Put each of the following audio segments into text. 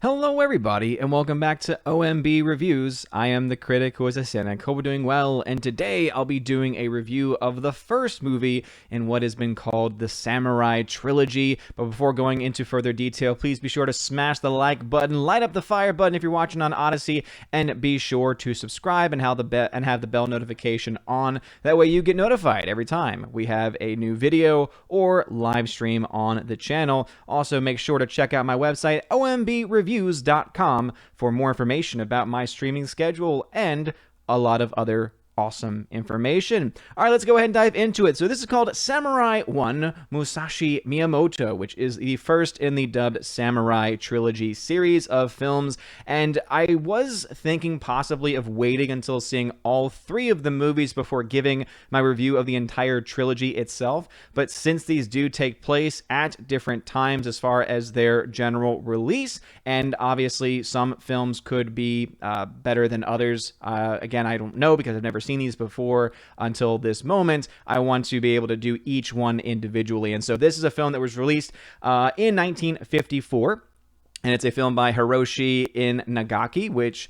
Hello everybody, and welcome back to OMB Reviews. I am the critic who is a cynic. Hope we're doing well, and today I'll be doing a review of the first movie in what has been called the Samurai Trilogy. But before going into further detail, please be sure to smash the like button, light up the fire button if you're watching on Odyssey, and be sure to subscribe and have the bell notification on. That way you get notified every time we have a new video or live stream on the channel. Also, make sure to check out my website, ombreviews.com, for more information about my streaming schedule and a lot of other awesome information. All right, let's go ahead and dive into it. So this is called Samurai I, Musashi Miyamoto, which is the first in the dubbed Samurai Trilogy series of films. And I was thinking possibly of waiting until seeing all three of the movies before giving my review of the entire trilogy itself. But since these do take place at different times as far as their general release, and obviously some films could be better than others, again, I don't know because I've never seen these before until this moment. I want to be able to do each one individually. And so this is a film that was released in 1954. And it's a film by Hiroshi Inagaki, which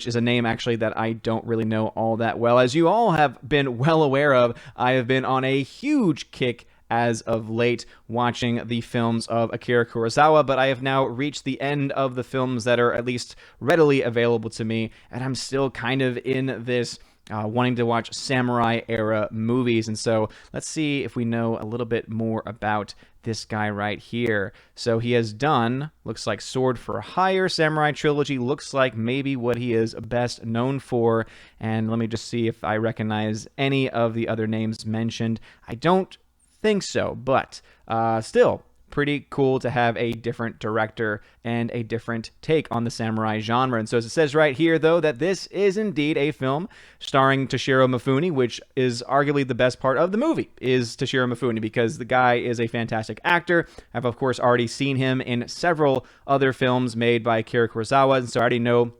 is a name actually that I don't really know all that well. As you all have been well aware of, I have been on a huge kick as of late watching the films of Akira Kurosawa, but I have now reached the end of the films that are at least readily available to me, and I'm still kind of in this wanting to watch samurai era movies. And so let's see if we know a little bit more about this guy right here. So he has done, looks like Sword for Hire, Samurai Trilogy, looks like maybe what he is best known for. And let me just see if I recognize any of the other names mentioned. I don't think so, but still pretty cool to have a different director and a different take on the samurai genre. And so as it says right here, though, that this is indeed a film starring Toshiro Mifune, which is arguably the best part of the movie, is Toshiro Mifune, because the guy is a fantastic actor. I've, of course, already seen him in several other films made by Akira Kurosawa, and so I already know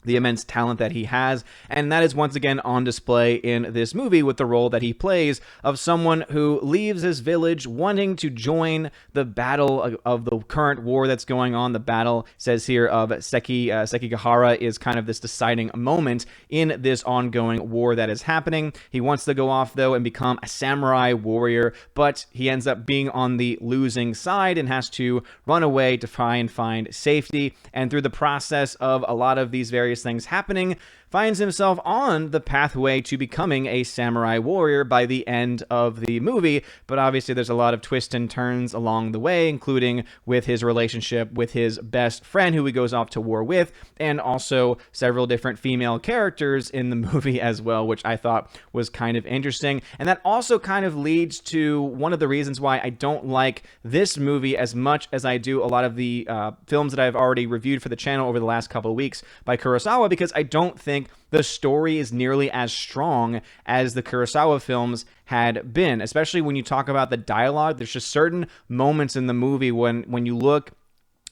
the immense talent that he has, and that is once again on display in this movie with the role that he plays of someone who leaves his village wanting to join the battle of the current war that's going on. The battle, says here, of Sekigahara is kind of this deciding moment in this ongoing war that is happening. He wants to go off, though, and become a samurai warrior, but he ends up being on the losing side and has to run away to try and find safety, and through the process of a lot of these various things happening, finds himself on the pathway to becoming a samurai warrior by the end of the movie. But obviously there's a lot of twists and turns along the way, including with his relationship with his best friend who he goes off to war with, and also several different female characters in the movie as well, which I thought was kind of interesting. And that also kind of leads to one of the reasons why I don't like this movie as much as I do a lot of the films that I've already reviewed for the channel over the last couple of weeks by Kurosawa, because I don't think the story is nearly as strong as the Kurosawa films had been, especially when you talk about the dialogue. There's just certain moments in the movie when you look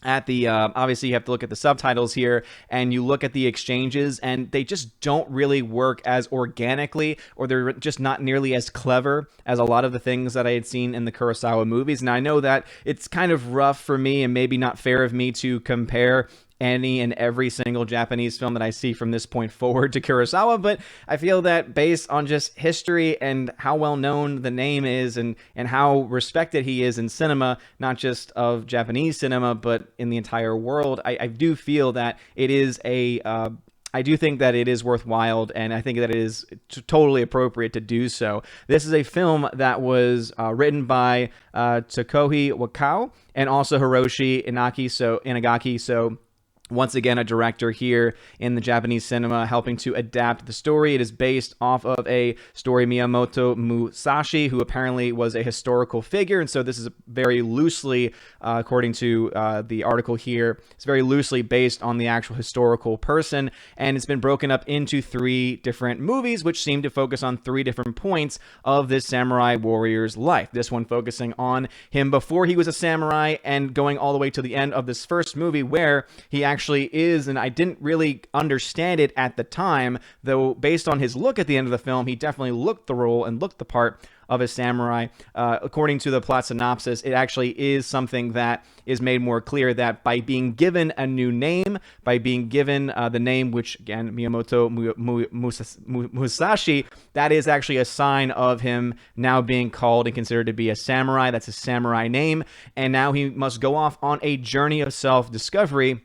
at the, obviously you have to look at the subtitles here, and you look at the exchanges, and they just don't really work as organically, or they're just not nearly as clever as a lot of the things that I had seen in the Kurosawa movies. And I know that it's kind of rough for me and maybe not fair of me to compare any and every single Japanese film that I see from this point forward to Kurosawa, but I feel that based on just history and how well known the name is, and how respected he is in cinema, not just of Japanese cinema, but in the entire world, I do feel that it is I do think that it is worthwhile, and I think that it is totally appropriate to do so. This is a film that was written by Takohi Wakao and also Hiroshi Inagaki, so once again, a director here in the Japanese cinema helping to adapt the story. It is based off of a story Miyamoto Musashi, who apparently was a historical figure. And so this is very loosely, according to the article here, it's very loosely based on the actual historical person. And it's been broken up into 3 different movies, which seem to focus on 3 different points of this samurai warrior's life. This one focusing on him before he was a samurai, and going all the way to the end of this first movie where he actually actually is, and I didn't really understand it at the time, though based on his look at the end of the film, he definitely looked the role and looked the part of a samurai. According to the plot synopsis, it actually is something that is made more clear, that by being given a new name, by being given the name, which again, Miyamoto Musashi, that is actually a sign of him now being called and considered to be a samurai. That's a samurai name. And now he must go off on a journey of self-discovery,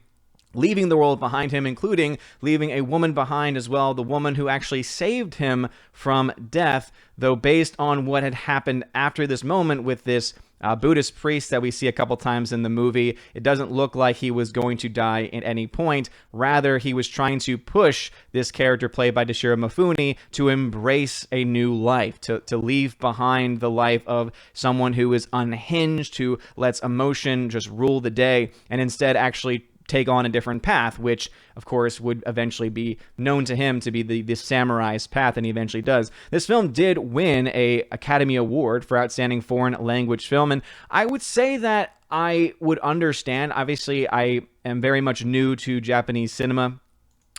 leaving the world behind him, including leaving a woman behind as well, the woman who actually saved him from death, though based on what had happened after this moment with this Buddhist priest that we see a couple times in the movie, it doesn't look like he was going to die at any point. Rather, he was trying to push this character played by Toshiro Mifune to embrace a new life, to leave behind the life of someone who is unhinged, who lets emotion just rule the day, and instead actually take on a different path, which of course would eventually be known to him to be the samurai's path, and he eventually does. This film did win a Academy Award for Outstanding Foreign Language Film, and I would say that I would understand. Obviously, I am very much new to Japanese cinema.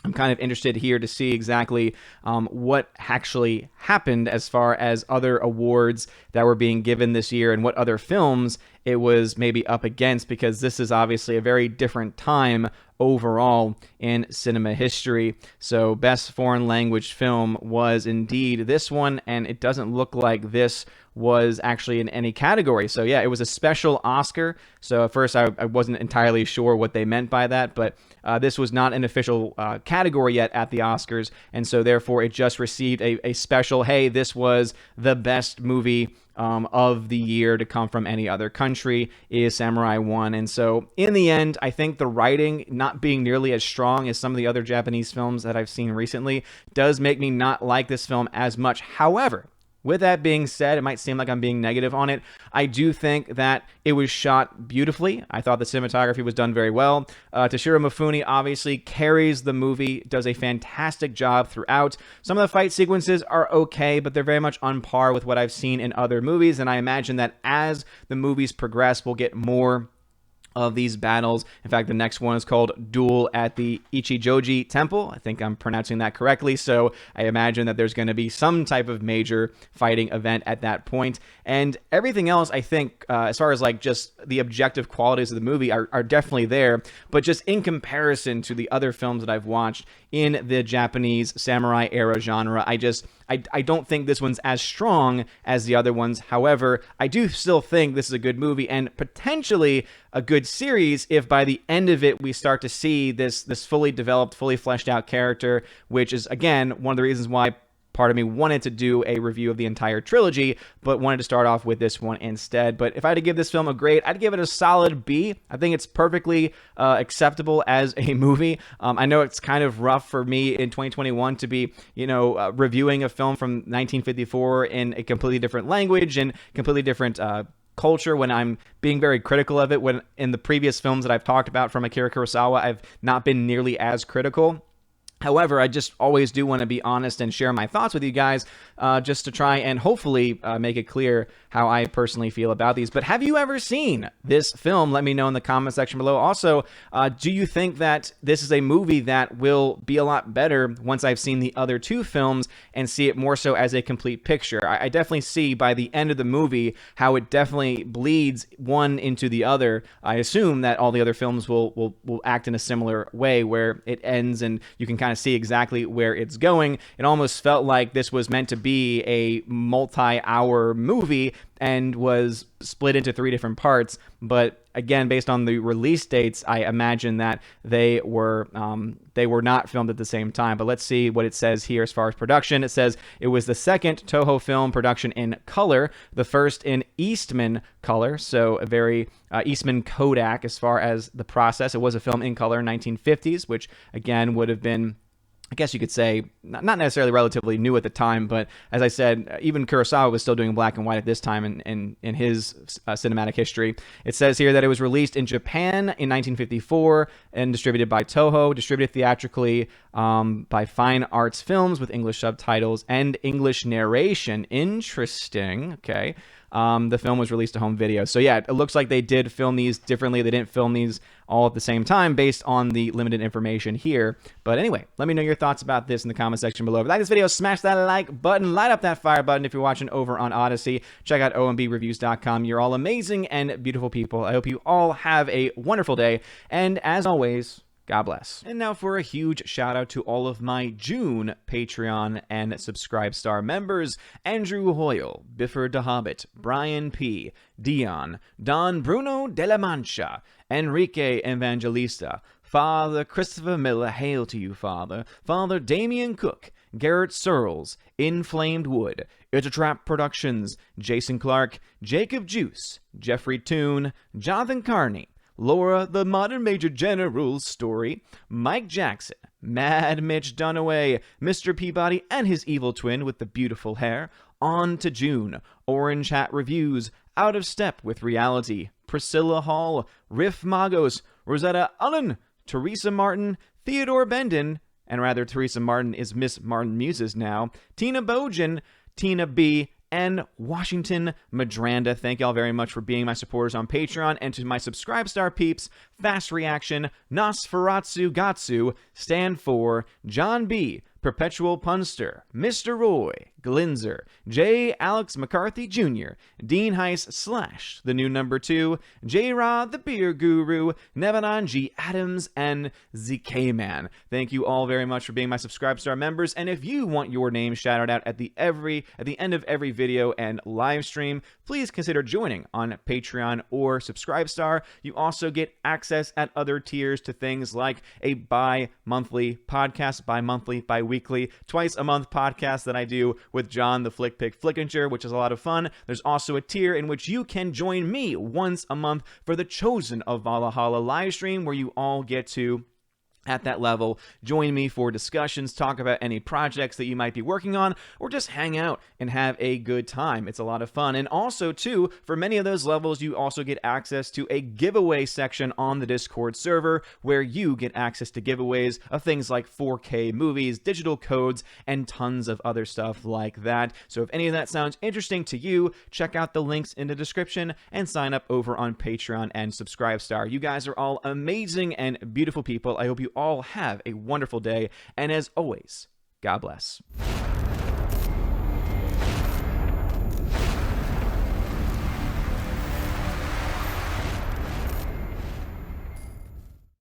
I'm kind of interested here to see exactly what actually happened as far as other awards that were being given this year and what other films it was maybe up against, because this is obviously a very different time overall in cinema history. So best foreign language film was indeed this one, and it doesn't look like this was actually in any category. So yeah, it was a special Oscar. So at first I wasn't entirely sure what they meant by that, but this was not an official category yet at the Oscars, and so therefore it just received a special, hey, this was the best movie of the year to come from any other country, is Samurai 1. And so in the end, I think the writing not being nearly as strong as some of the other Japanese films that I've seen recently does make me not like this film as much. However, with that being said, it might seem like I'm being negative on it. I do think that it was shot beautifully. I thought the cinematography was done very well. Toshiro Mifune obviously carries the movie, does a fantastic job throughout. Some of the fight sequences are okay, but they're very much on par with what I've seen in other movies, and I imagine that as the movies progress, we'll get more of these battles. In fact, the next one is called Duel at the Ichijoji Temple. I think I'm pronouncing that correctly. So I imagine that there's going to be some type of major fighting event at that point. And everything else, I think, as far as like just the objective qualities of the movie are definitely there. But just in comparison to the other films that I've watched in the Japanese samurai era genre, I don't think this one's as strong as the other ones. However, I do still think this is a good movie and potentially a good series if by the end of it we start to see this fully developed, fully fleshed out character, which is, again, one of the reasons why part of me wanted to do a review of the entire trilogy, but wanted to start off with this one instead. But if I had to give this film a grade, I'd give it a solid B. I think it's perfectly acceptable as a movie. I know it's kind of rough for me in 2021 to be, reviewing a film from 1954 in a completely different language and completely different culture, when I'm being very critical of it, when in the previous films that I've talked about from Akira Kurosawa, I've not been nearly as critical. However, I just always do want to be honest and share my thoughts with you guys, just to try and hopefully make it clear how I personally feel about these. But have you ever seen this film? Let me know in the comment section below. Also, do you think that this is a movie that will be a lot better once I've seen the other two films and see it more so as a complete picture? I definitely see by the end of the movie how it definitely bleeds one into the other. I assume that all the other films will act in a similar way, where it ends and you can kind of see exactly where it's going. It almost felt like this was meant to be a multi-hour movie and was split into 3 different parts. But again, based on the release dates, I imagine that they were not filmed at the same time. But let's see what it says here as far as production. It says it was the second Toho film production in color, the first in Eastman color, so a very Eastman Kodak as far as the process. It was a film in color in 1950s, which again would have been, I guess you could say, not necessarily relatively new at the time, but as I said, even Kurosawa was still doing black and white at this time in his cinematic history. It says here that it was released in Japan in 1954 and distributed by Toho, distributed theatrically by Fine Arts Films with English subtitles and English narration. Interesting. Okay. the film was released to home video. So yeah, it looks like they did film these differently. They didn't film these all at the same time based on the limited information here. But anyway, let me know your thoughts about this in the comment section below. If you like this video, smash that like button, light up that fire button. If you're watching over on Odyssey, check out ombreviews.com. You're all amazing and beautiful people. I hope you all have a wonderful day. And as always, God bless. And now for a huge shout out to all of my June Patreon and Subscribestar members: Andrew Hoyle, Biffer the Hobbit, Brian P., Dion, Don Bruno de la Mancha, Enrique Evangelista, Father Christopher Miller, hail to you, Father, Father Damian Cook, Garrett Searles, Inflamed Wood, It's a Trap Productions, Jason Clark, Jacob Juice, Jeffrey Toone, Jonathan Carney, Laura the Modern Major General's Story, Mike Jackson, Mad Mitch Dunaway, Mr. Peabody and his evil twin with the beautiful hair, On to June, Orange Hat Reviews, Out of Step with Reality, Priscilla Hall, Riff Magos, Rosetta Allen, Teresa Martin, Theodore Bendon, and rather Teresa Martin is Miss Martin Muses now, Tina Bojan, Tina B., and Washington Madranda. Thank y'all very much for being my supporters on Patreon. And to my Subscribestar peeps, Fast Reaction, Nosferatu Gatsu, Stand For, John B., Perpetual Punster, Mr. Roy, Glinzer, J. Alex McCarthy Jr., Dean Heiss / The New Number 2, J. Rod the Beer Guru, Nevanon G. Adams, and ZK Man. Thank you all very much for being my Subscribestar members. And if you want your name shouted out at the end of every video and live stream, please consider joining on Patreon or Subscribestar. You also get access at other tiers to things like a bi-monthly podcast, bi-weekly, twice a month podcast that I do with John the Flick Pick Flickinger, which is a lot of fun. There's also a tier in which you can join me once a month for the Chosen of Valhalla live stream, where you all get to, at that level, join me for discussions, talk about any projects that you might be working on, or just hang out and have a good time. It's a lot of fun. And also, too, for many of those levels, you also get access to a giveaway section on the Discord server, where you get access to giveaways of things like 4K movies, digital codes, and tons of other stuff like that. So if any of that sounds interesting to you, check out the links in the description and sign up over on Patreon and Subscribestar. You guys are all amazing and beautiful people. I hope you all have a wonderful day, and as always, God bless.